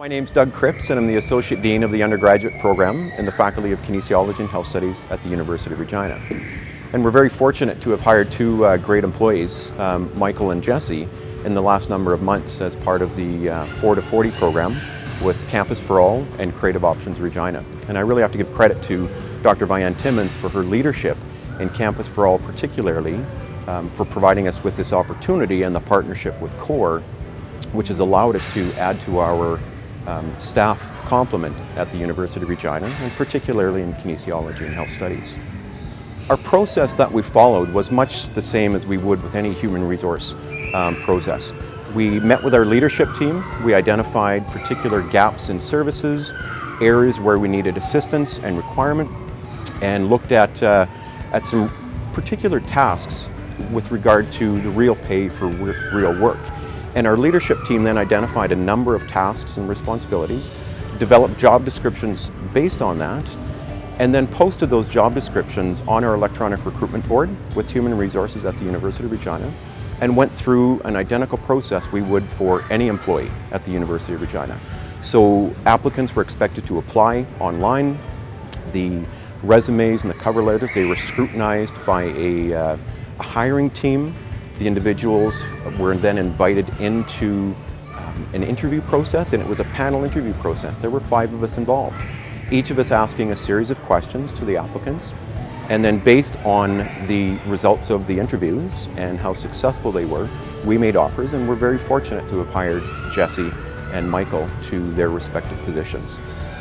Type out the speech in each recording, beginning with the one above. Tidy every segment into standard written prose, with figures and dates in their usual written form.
My name's Doug Cripps and I'm the Associate Dean of the Undergraduate Program in the Faculty of Kinesiology and Health Studies at the University of Regina. And we're very fortunate to have hired two great employees, Michael and Jesse, in the last number of months as part of the 4 to 40 program with Campus for All and Creative Options Regina. And I really have to give credit to Dr. Vianne Timmons for her leadership in Campus for All particularly, for providing us with this opportunity and the partnership with CORE, which has allowed us to add to our staff complement at the University of Regina, and particularly in kinesiology and health studies. Our process that we followed was much the same as we would with any human resource process. We met with our leadership team, we identified particular gaps in services, areas where we needed assistance and requirement, and looked at some particular tasks with regard to the real pay for real work. And our leadership team then identified a number of tasks and responsibilities, developed job descriptions based on that, and then posted those job descriptions on our electronic recruitment board with Human Resources at the University of Regina, and went through an identical process we would for any employee at the University of Regina. So applicants were expected to apply online. The resumes and the cover letters, they were scrutinized by a hiring team. The individuals were then invited into an interview process, and it was a panel interview process. There were 5 of us involved, each of us asking a series of questions to the applicants, and then based on the results of the interviews and how successful they were, we made offers, and we're very fortunate to have hired Jesse and Michael to their respective positions.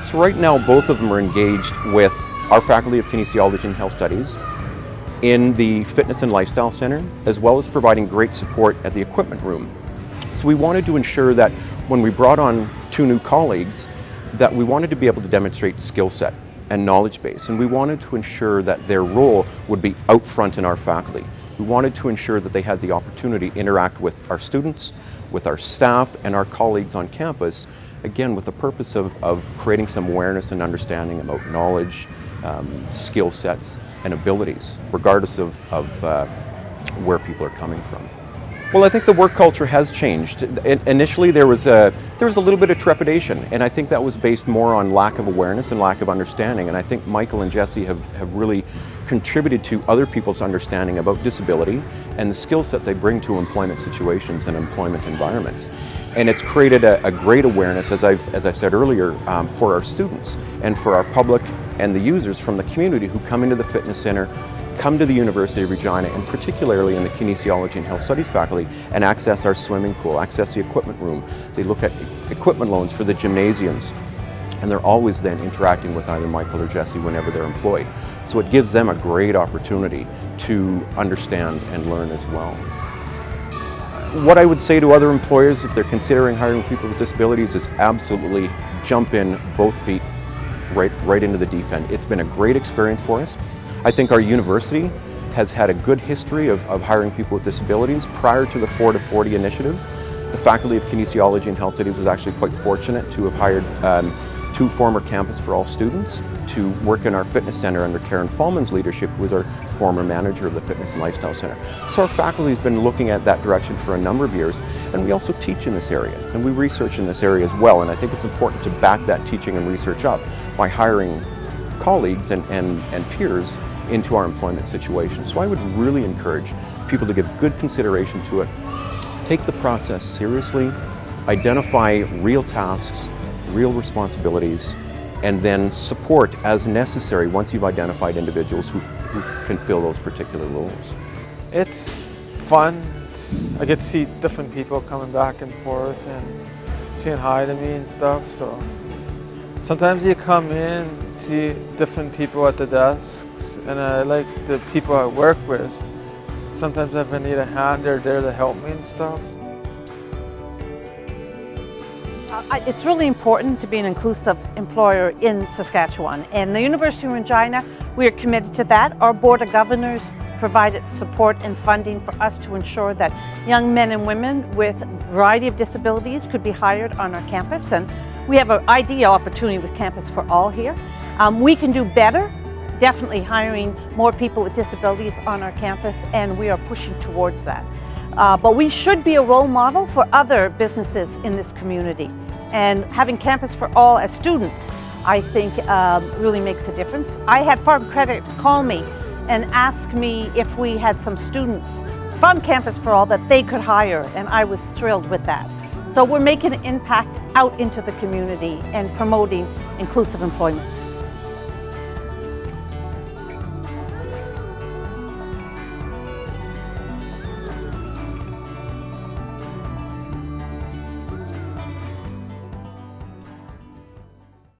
So right now both of them are engaged with our Faculty of Kinesiology and Health Studies in the Fitness and Lifestyle Center, as well as providing great support at the equipment room. So we wanted to ensure that when we brought on 2 new colleagues, that we wanted to be able to demonstrate skill set and knowledge base, and we wanted to ensure that their role would be out front in our faculty. We wanted to ensure that they had the opportunity to interact with our students, with our staff, and our colleagues on campus, again with the purpose of creating some awareness and understanding about knowledge, skill sets, and abilities, regardless of where people are coming from. Well, I think the work culture has changed. Initially, there was a little bit of trepidation, and I think that was based more on lack of awareness and lack of understanding. And I think Michael and Jesse have really contributed to other people's understanding about disability and the skill set they bring to employment situations and employment environments. And it's created a great awareness, as I've said earlier, for our students and for our public and the users from the community who come into the fitness center, come to the University of Regina, and particularly in the Kinesiology and Health Studies faculty, and access our swimming pool, access the equipment room. They look at equipment loans for the gymnasiums, and they're always then interacting with either Michael or Jesse whenever they're employed. So it gives them a great opportunity to understand and learn as well. What I would say to other employers if they're considering hiring people with disabilities is absolutely jump in both feet right into the deep end. It's been a great experience for us. I think our university has had a good history of hiring people with disabilities. Prior to the 4 to 40 initiative, the Faculty of Kinesiology and Health Studies was actually quite fortunate to have hired 2 former Campus for All students to work in our fitness center under Karen Fallman's leadership, who was our former manager of the Fitness and Lifestyle Center. So our faculty has been looking at that direction for a number of years, and we also teach in this area, and we research in this area as well, and I think it's important to back that teaching and research up by hiring colleagues and peers into our employment situation. So I would really encourage people to give good consideration to it, take the process seriously, identify real tasks, real responsibilities, and then support as necessary once you've identified individuals who can fill those particular roles. It's fun. I get to see different people coming back and forth and saying hi to me and stuff. So sometimes you come in, see different people at the desks, and I like the people I work with. Sometimes if I need a hand, they're there to help me and stuff. It's really important to be an inclusive employer in Saskatchewan, and the University of Regina, we are committed to that. Our Board of Governors provided support and funding for us to ensure that young men and women with a variety of disabilities could be hired on our campus, and we have an ideal opportunity with Campus for All here. We can do better, definitely hiring more people with disabilities on our campus, and we are pushing towards that. But we should be a role model for other businesses in this community. And having Campus for All as students, I think really makes a difference. I had Farm Credit call me and ask me if we had some students from Campus for All that they could hire, and I was thrilled with that. So we're making an impact out into the community and promoting inclusive employment.